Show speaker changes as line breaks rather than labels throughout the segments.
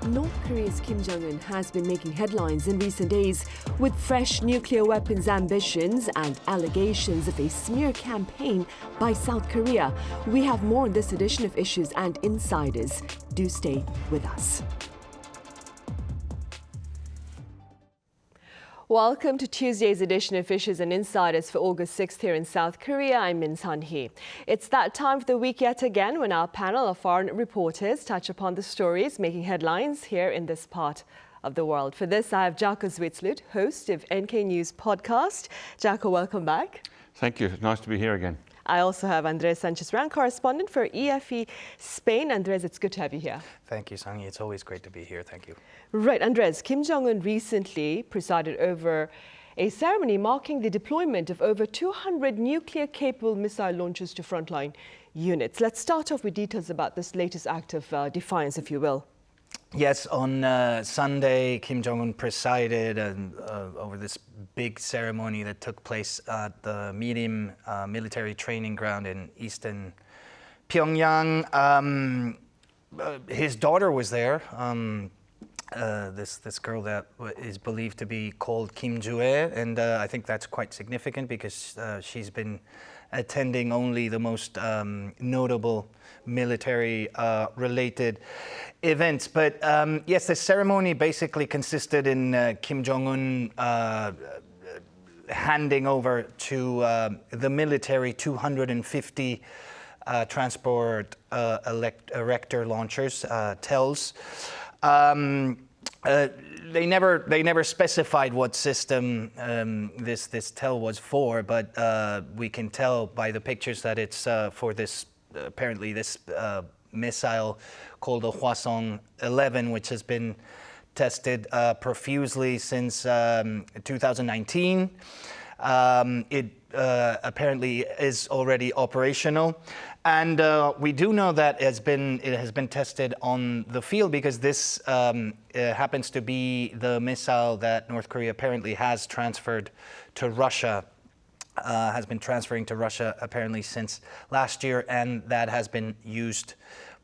North Korea's Kim Jong-un has been making headlines in recent days with fresh nuclear weapons ambitions and allegations of a smear campaign by South Korea. We have more in this edition of Issues and Insiders. Do stay with us. Welcome to Tuesday's edition of Issues and Insiders for August 6th here in South Korea. I'm Min Sunhee. It's that time of the week yet again when our panel of foreign reporters touch upon the stories making headlines here in this part of the world. For this, I have Jacco Zwetslook, host of NK News podcast. Jacco, welcome back.
Thank you. Nice to be here again.
I also have Andres Sanchez Braun, correspondent for EFE Spain. Andres, it's good to have you here.
Thank you, Sunhee. It's always great to be here. Thank you.
Right, Andres, Kim Jong-un recently presided over a ceremony marking the deployment of over 200 nuclear-capable missile launchers to frontline units. Let's start off with details about this latest act of defiance, if you will.
Yes, on Sunday, Kim Jong-un presided over this big ceremony that took place at the Mirim military training ground in eastern Pyongyang. His daughter was there, this girl that is believed to be called Kim Jong-un, and I think that's quite significant because she's been attending only the most notable military-related events. But yes, the ceremony basically consisted in Kim Jong-un handing over to the military 250 transport erector launchers, TELs. They never specified what system this TEL was for, but we can tell by the pictures that it's for this apparently this missile called the Hwasong 11, which has been tested profusely since 2019. It apparently is already operational, and we do know that it has been tested on the field because this happens to be the missile that North Korea apparently has transferred to Russia. Has been transferring to Russia apparently since last year, and that has been used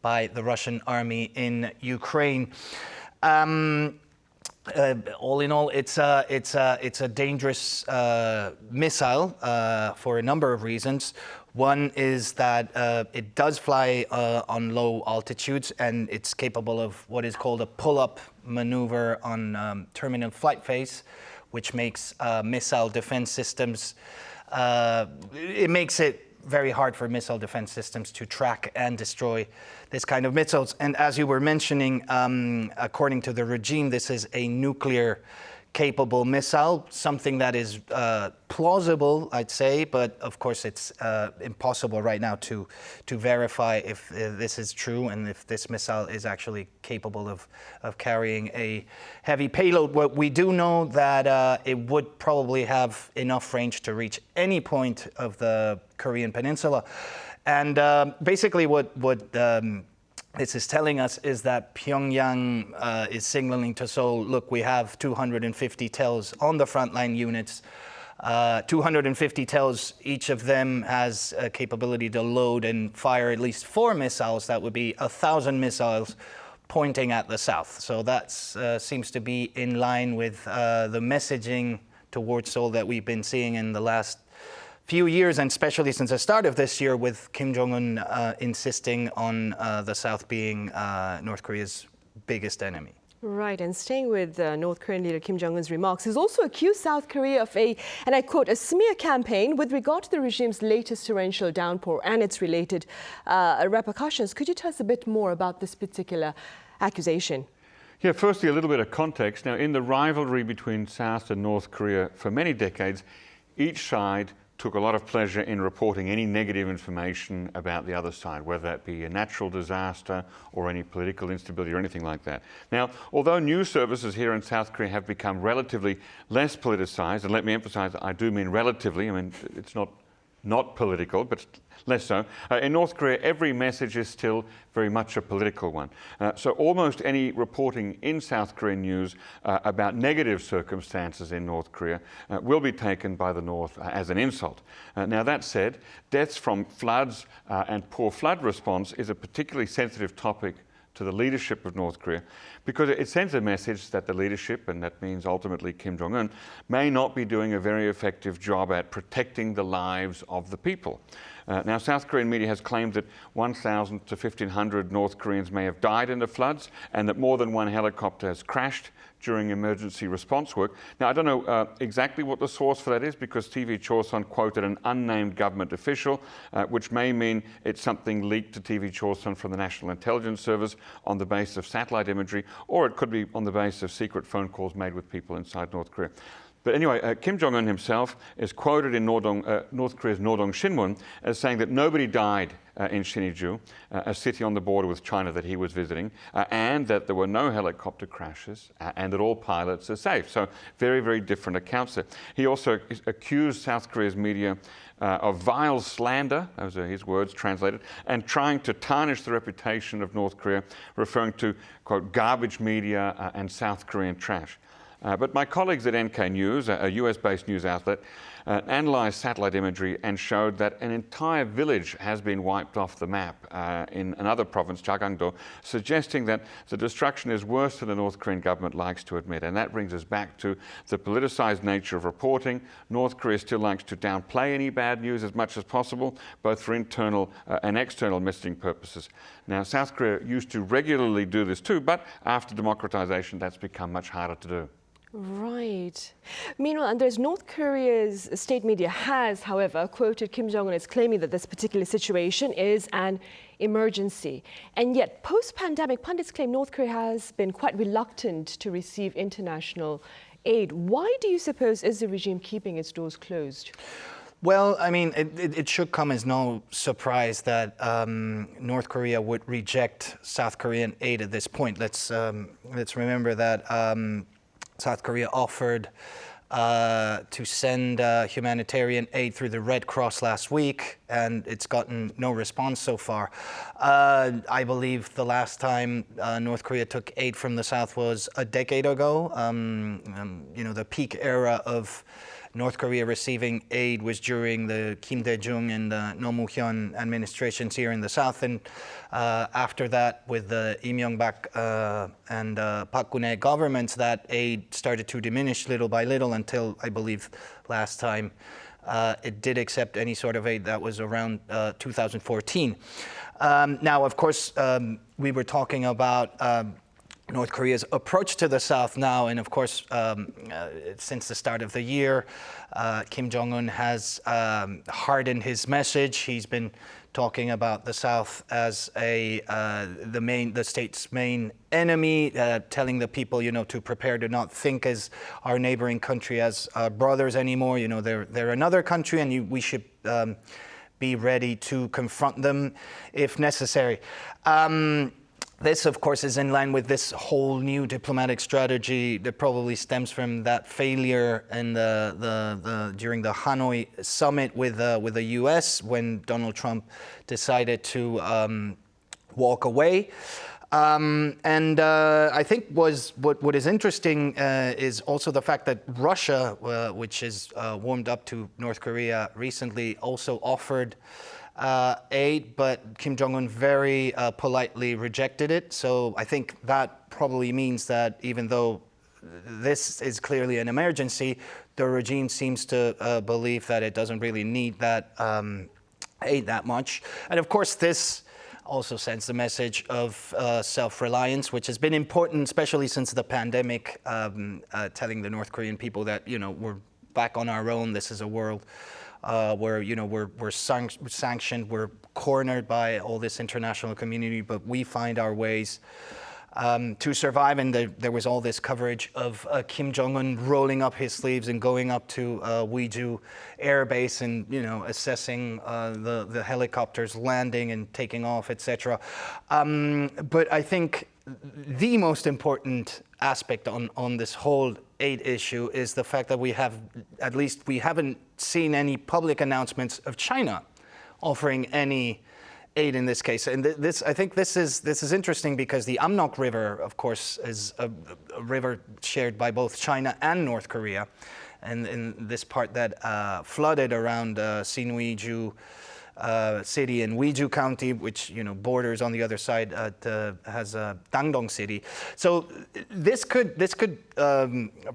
by the Russian army in Ukraine. All in all, it's a dangerous missile for a number of reasons. One is that it does fly on low altitudes, and it's capable of what is called a pull-up maneuver on terminal flight phase, which makes missile defense systems. It makes it very hard for missile defense systems to track and destroy this kind of missiles. And as you were mentioning, according to the regime, this is a nuclear-capable missile, something that is plausible, I'd say, but of course it's impossible right now to verify if this is true and if this missile is actually capable of carrying a heavy payload. What we do know that it would probably have enough range to reach any point of the Korean peninsula. And basically what this is telling us is that Pyongyang is signaling to Seoul, look, we have 250 TELs on the frontline units. 250 TELs, each of them has a capability to load and fire at least 4 missiles. That would be 1,000 missiles pointing at the south. So that seems to be in line with the messaging towards Seoul that we've been seeing in the last few years, and especially since the start of this year, with Kim Jong-un insisting on the South being North Korea's biggest enemy.
Right, and staying with North Korean leader Kim Jong-un's remarks, he's also accused South Korea of and I quote, a smear campaign with regard to the regime's latest torrential downpour and its related repercussions. Could you tell us a bit more about this particular accusation?
Yeah, firstly, a little bit of context. Now, in the rivalry between South and North Korea for many decades, each side took a lot of pleasure in reporting any negative information about the other side, whether that be a natural disaster or any political instability or anything like that. Now, although news services here in South Korea have become relatively less politicized, and let me emphasize, I do mean relatively, I mean, it's not political, but less so. In North Korea, every message is still very much a political one. So almost any reporting in South Korean news about negative circumstances in North Korea will be taken by the North as an insult. Now that said, deaths from floods and poor flood response is a particularly sensitive topic to the leadership of North Korea, because it sends a message that the leadership, and that means ultimately Kim Jong-un, may not be doing a very effective job at protecting the lives of the people. Now, South Korean media has claimed that 1,000 to 1,500 North Koreans may have died in the floods and that more than one helicopter has crashed during emergency response work. Now, I don't know exactly what the source for that is, because TV Chosun quoted an unnamed government official, which may mean it's something leaked to TV Chosun from the National Intelligence Service on the basis of satellite imagery, or it could be on the basis of secret phone calls made with people inside North Korea. But anyway, Kim Jong-un himself is quoted in North Korea's Nordong Shinmun as saying that nobody died in Sinŭiju, a city on the border with China that he was visiting, and that there were no helicopter crashes, and that all pilots are safe. So very, very different accounts there. He also accused South Korea's media of vile slander, those are his words translated, and trying to tarnish the reputation of North Korea, referring to, quote, garbage media and South Korean trash. But my colleagues at NK News, a US-based news outlet, analysed satellite imagery and showed that an entire village has been wiped off the map in another province, Jagangdo, suggesting that the destruction is worse than the North Korean government likes to admit. And that brings us back to the politicised nature of reporting. North Korea still likes to downplay any bad news as much as possible, both for internal and external messaging purposes. Now, South Korea used to regularly do this too, but after democratisation, that's become much harder to do.
Right. Meanwhile, Andres, North Korea's state media has, however, quoted Kim Jong-un as claiming that this particular situation is an emergency. And yet, post-pandemic, pundits claim North Korea has been quite reluctant to receive international aid. Why do you suppose is the regime keeping its doors closed?
Well, I mean, it should come as no surprise that North Korea would reject South Korean aid at this point. Let's remember that South Korea offered to send humanitarian aid through the Red Cross last week, and it's gotten no response so far. I believe the last time North Korea took aid from the South was a decade ago. You know, the peak era of North Korea receiving aid was during the Kim Dae-jung and the Roh Moo-hyun administrations here in the South, and after that, with the Lee Myung-bak and Park Geun-hye governments, that aid started to diminish little by little until, I believe, last time it did accept any sort of aid. That was around 2014. Now, of course, we were talking about North Korea's approach to the South now, and of course, since the start of the year, Kim Jong-un has hardened his message. He's been talking about the South as the state's main enemy, telling the people, you know, to prepare to not think as our neighboring country as brothers anymore. You know, they're another country, and we should be ready to confront them if necessary. This, of course, is in line with this whole new diplomatic strategy that probably stems from that failure in during the Hanoi summit with the U.S. when Donald Trump decided to walk away. I think what is interesting is also the fact that Russia, which is warmed up to North Korea recently, also offered aid, but Kim Jong-un very politely rejected it. So I think that probably means that even though this is clearly an emergency, the regime seems to believe that it doesn't really need that aid that much. And of course, this also sends the message of self-reliance, which has been important, especially since the pandemic, telling the North Korean people that, you know, we're back on our own. This is a world where, you know, we're sanctioned, we're cornered by all this international community, but we find our ways to survive. And there was all this coverage of Kim Jong-un rolling up his sleeves and going up to Wiju Air Base and, you know, assessing the helicopters landing and taking off, etc. But I think the most important aspect on this whole aid issue is the fact that we haven't seen any public announcements of China offering any aid in this case. And I think this is interesting because the Amnok River, of course, is a river shared by both China and North Korea. And in this part that flooded around Sinŭiju city in Gwiju County, which borders on the other side, has Dangdong City. So this could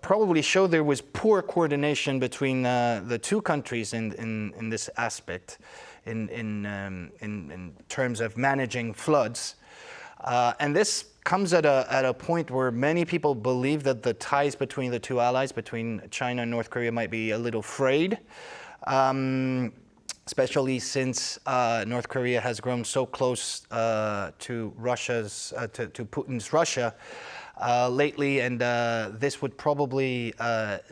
probably show there was poor coordination between the two countries in this aspect, in terms of managing floods, and this comes at a point where many people believe that the ties between the two allies, between China and North Korea, might be a little frayed. Especially since North Korea has grown so close to Putin's Russia lately, and this would probably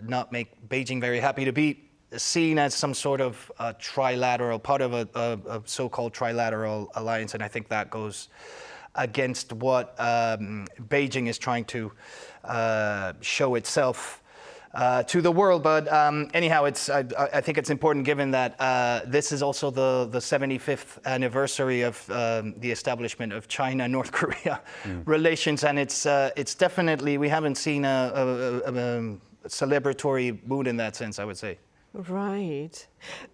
not make Beijing very happy to be seen as some sort of trilateral, part of a so-called trilateral alliance, and I think that goes against what Beijing is trying to show itself to the world. But anyhow, I think it's important, given that this is also the 75th anniversary of the establishment of China-North Korea relations, and it's definitely, we haven't seen a celebratory mood in that sense, I would say.
Right.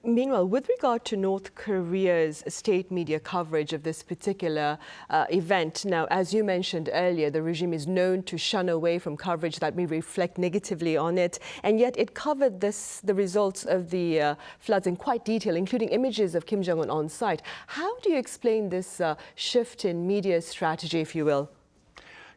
Meanwhile, with regard to North Korea's state media coverage of this particular event, now, as you mentioned earlier, the regime is known to shun away from coverage that may reflect negatively on it, and yet it covered the results of the floods in quite detail, including images of Kim Jong-un on site. How do you explain this shift in media strategy, if you will?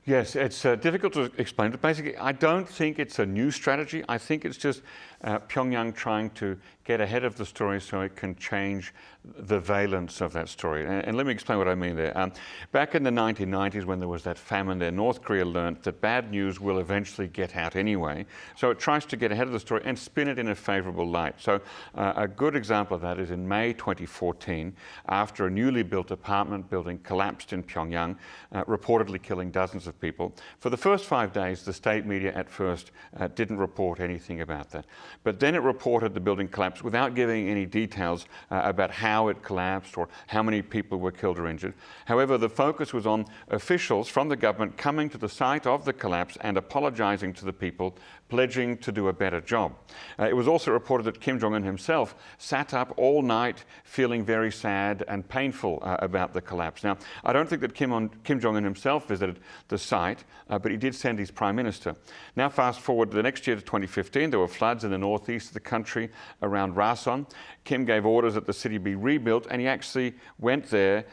Yes, it's difficult to explain, but basically I don't think it's a new strategy. I think it's just Pyongyang trying to get ahead of the story so it can change the valence of that story. And let me explain what I mean there. Back in the 1990s, when there was that famine there, North Korea learned that bad news will eventually get out anyway. So it tries to get ahead of the story and spin it in a favorable light. So a good example of that is in May 2014, after a newly built apartment building collapsed in Pyongyang, reportedly killing dozens of people. For the first 5 days, the state media at first didn't report anything about that. But then it reported the building collapse without giving any details about how it collapsed or how many people were killed or injured. However, the focus was on officials from the government coming to the site of the collapse and apologizing to the people, pledging to do a better job. It was also reported that Kim Jong-un himself sat up all night feeling very sad and painful about the collapse. Now, I don't think that Kim Jong-un himself visited the site, but he did send his prime minister. Now, fast forward to the next year to 2015, there were floods in the northeast of the country around Rason. Kim gave orders that the city be rebuilt, and he actually went there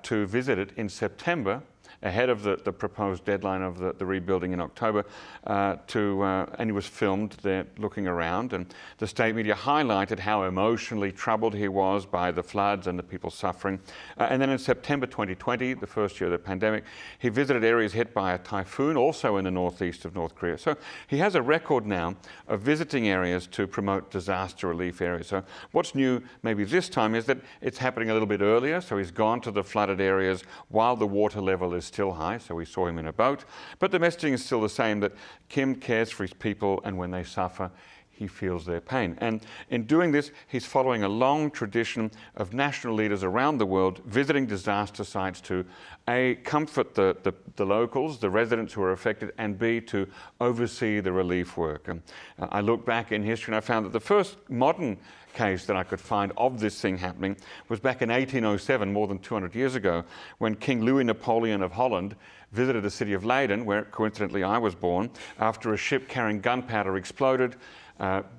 to visit it in September, ahead of the proposed deadline of the rebuilding in October, and he was filmed there looking around, and the state media highlighted how emotionally troubled he was by the floods and the people suffering. And then in September 2020, the first year of the pandemic, he visited areas hit by a typhoon, also in the northeast of North Korea. So he has a record now of visiting areas to promote disaster relief areas. So what's new maybe this time is that it's happening a little bit earlier, so he's gone to the flooded areas while the water level is still high, so we saw him in a boat. But the messaging is still the same, that Kim cares for his people, and when they suffer, he feels their pain. And in doing this, he's following a long tradition of national leaders around the world visiting disaster sites to A, comfort the locals, the residents who are affected, and B, to oversee the relief work. And I looked back in history and I found that the first modern case that I could find of this thing happening was back in 1807, more than 200 years ago, when King Louis Napoleon of Holland visited the city of Leiden, where coincidentally I was born, after a ship carrying gunpowder exploded,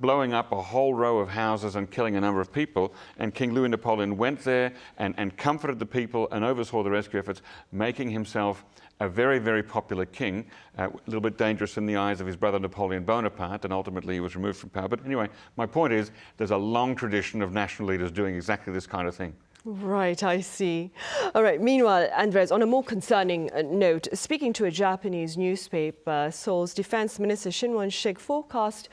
blowing up a whole row of houses and killing a number of people. And King Louis Napoleon went there and comforted the people and oversaw the rescue efforts, making himself a very, very popular king, a little bit dangerous in the eyes of his brother Napoleon Bonaparte, and ultimately he was removed from power. But anyway, my point is there's a long tradition of national leaders doing exactly this kind of thing.
Right, I see. All right, meanwhile, Andres, on a more concerning note, speaking to a Japanese newspaper, Seoul's Defense Minister Shin Won-sik forecast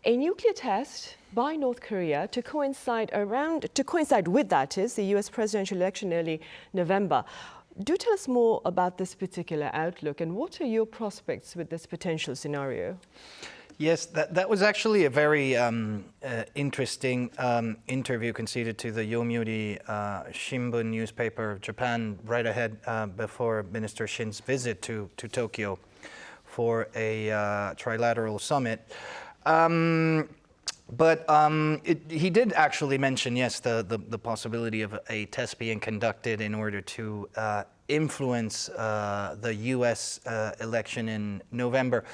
a nuclear test by North Korea to coincide with, that is, the US presidential election early November. Do tell us more about this particular outlook, and what are your prospects with this potential scenario?
Yes, that was actually a very interesting interview conceded to the Yomiuri Shimbun newspaper of Japan right ahead before Minister Shin's visit to Tokyo for a trilateral summit. But he did actually mention, yes, the possibility of a test being conducted in order to influence the U.S. election in November.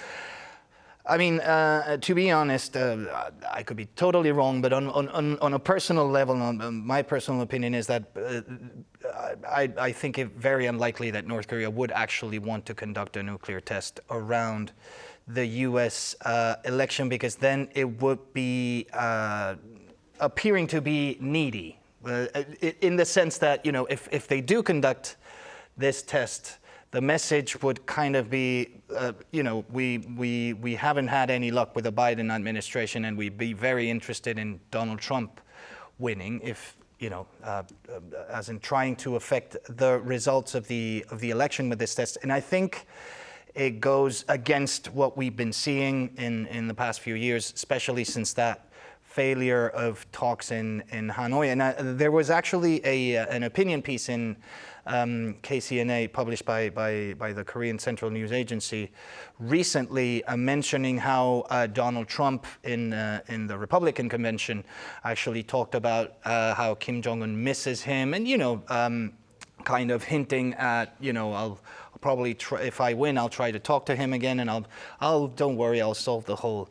I mean, to be honest, I could be totally wrong, but on a personal level, my personal opinion is that I think it very unlikely that North Korea would actually want to conduct a nuclear test around the U.S. Election, because then it would be appearing to be needy, in the sense that, you know, if they do conduct this test, the message would kind of be, you know, we haven't had any luck with the Biden administration, and we'd be very interested in Donald Trump winning, if, you know, as in trying to affect the results of the election with this test. And I think it goes against what we've been seeing in the past few years, especially since that failure of talks in Hanoi. And there was actually an opinion piece in KCNA published by the Korean Central News Agency recently, mentioning how Donald Trump in the Republican convention actually talked about how Kim Jong-un misses him, and, you know, kind of hinting at, you know, I'll probably try, if I win, I'll try to talk to him again, and don't worry, I'll solve the whole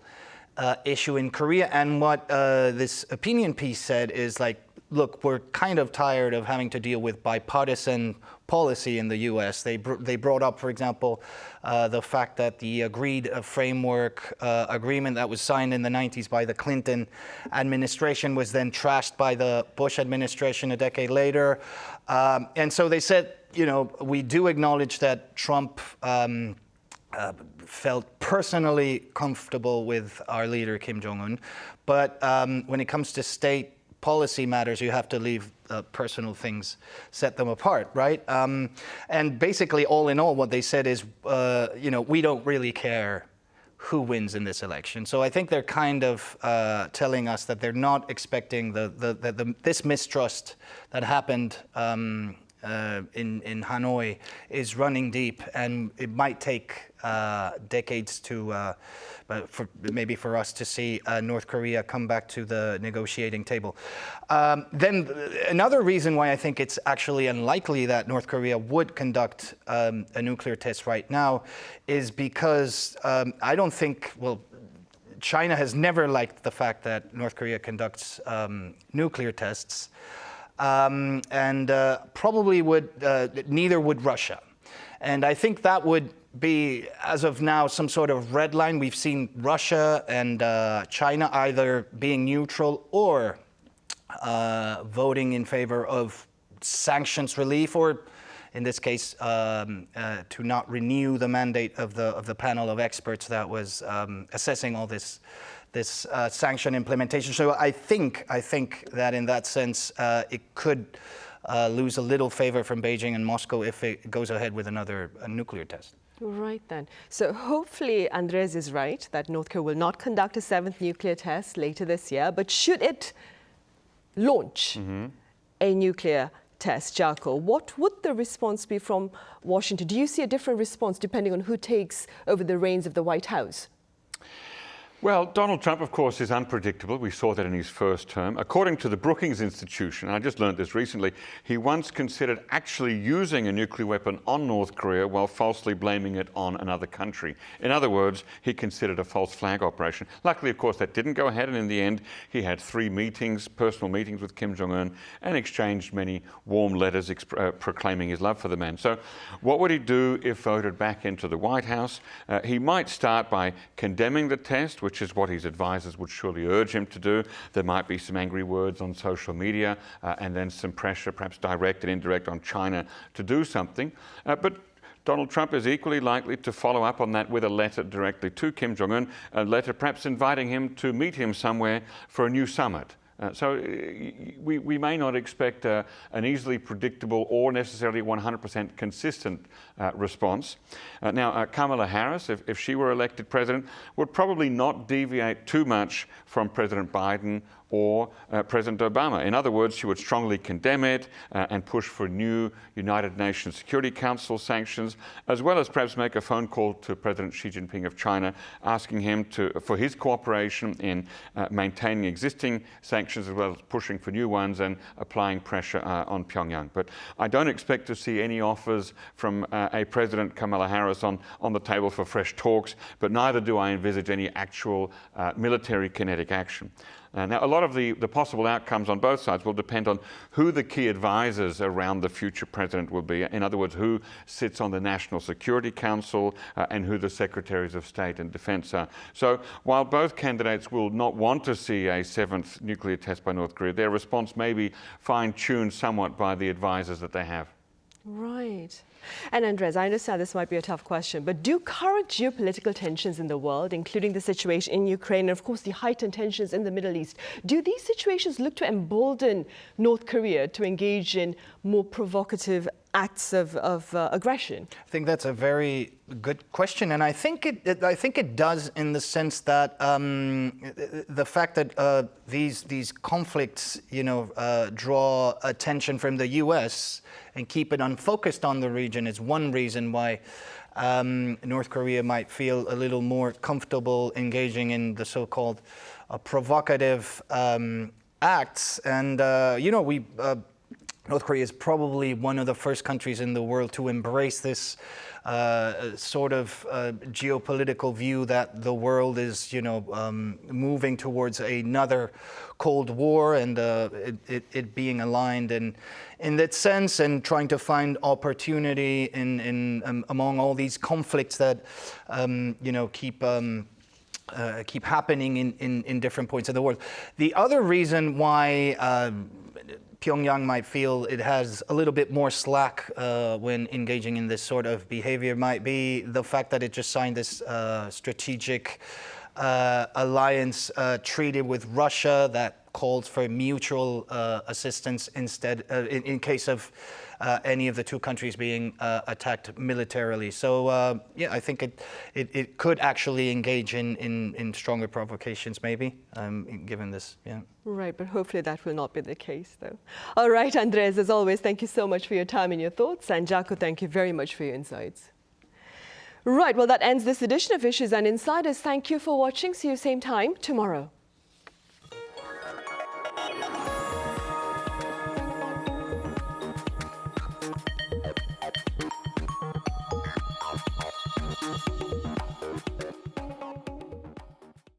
issue in Korea. And what this opinion piece said is, like, look, we're kind of tired of having to deal with bipartisan policy in the U.S. They brought up, for example, the fact that the agreed framework agreement that was signed in the 90s by the Clinton administration was then trashed by the Bush administration a decade later. And so they said, you know, we do acknowledge that Trump felt personally comfortable with our leader, Kim Jong-un, but when it comes to state policy matters, you have to leave personal things, set them apart, right? And basically, all in all, what they said is, you know, we don't really care who wins in this election. So I think they're kind of telling us that they're not expecting this mistrust that happened in Hanoi is running deep, and it might take decades to, maybe for us to see North Korea come back to the negotiating table. Then another reason why I think it's actually unlikely that North Korea would conduct a nuclear test right now is because I don't think, well, China has never liked the fact that North Korea conducts nuclear tests. And probably neither would Russia. And I think that would be, as of now, some sort of red line. We've seen Russia and China either being neutral or voting in favor of sanctions relief, or in this case, to not renew the mandate of the panel of experts that was assessing all this sanction implementation. So I think that in that sense, it could lose a little favor from Beijing and Moscow if it goes ahead with another nuclear test.
Right then. So hopefully Andres is right that North Korea will not conduct a 7th nuclear test later this year. But should it launch a nuclear test, Jacco, what would the response be from Washington? Do you see a different response depending on who takes over the reins of the White House?
Well, Donald Trump, of course, is unpredictable. We saw that in his first term. According to the Brookings Institution, I just learned this recently, he once considered actually using a nuclear weapon on North Korea while falsely blaming it on another country. In other words, he considered a false flag operation. Luckily, of course, that didn't go ahead, and in the end, he had 3 meetings, personal meetings with Kim Jong-un, and exchanged many warm letters proclaiming his love for the man. So what would he do if voted back into the White House? He might start by condemning the test, which is what his advisors would surely urge him to do. There might be some angry words on social media, and then some pressure, perhaps direct and indirect, on China to do something. But Donald Trump is equally likely to follow up on that with a letter directly to Kim Jong-un, a letter perhaps inviting him to meet him somewhere for a new summit. So we may not expect an easily predictable or necessarily 100% consistent response. Now, Kamala Harris, if she were elected president, would probably not deviate too much from President Biden or President Obama. In other words, she would strongly condemn it and push for new United Nations Security Council sanctions, as well as perhaps make a phone call to President Xi Jinping of China, asking him for his cooperation in maintaining existing sanctions, as well as pushing for new ones and applying pressure on Pyongyang. But I don't expect to see any offers from a President Kamala Harris on the table for fresh talks, but neither do I envisage any actual military kinetic action. Now, a lot of the possible outcomes on both sides will depend on who the key advisors around the future president will be. In other words, who sits on the National Security Council and who the Secretaries of State and Defense are. So while both candidates will not want to see a seventh nuclear test by North Korea, their response may be fine-tuned somewhat by the advisors that they have.
Right. And Andres, I understand this might be a tough question, but do current geopolitical tensions in the world, including the situation in Ukraine and of course the heightened tensions in the Middle East, do these situations look to embolden North Korea to engage in more provocative acts of aggression? I
think that's a very good question, and I think it does, in the sense that the fact that these conflicts, draw attention from the U.S. and keep it unfocused on the region is one reason why North Korea might feel a little more comfortable engaging in the so-called provocative acts. And North Korea is probably one of the first countries in the world to embrace this sort of geopolitical view that the world is, moving towards another Cold War, and it being aligned in that sense, and trying to find opportunity in among all these conflicts that keep happening in different points of the world. The other reason why Pyongyang might feel it has a little bit more slack when engaging in this sort of behavior might be the fact that it just signed this strategic alliance treaty with Russia that calls for mutual assistance instead in case of any of the two countries being attacked militarily. So I think it could actually engage in stronger provocations, maybe, given this. Yeah.
Right, but hopefully that will not be the case, though. All right, Andres, as always, thank you so much for your time and your thoughts. And Jacco, thank you very much for your insights. Right, well, that ends this edition of Issues and Insiders. Thank you for watching. See you same time tomorrow.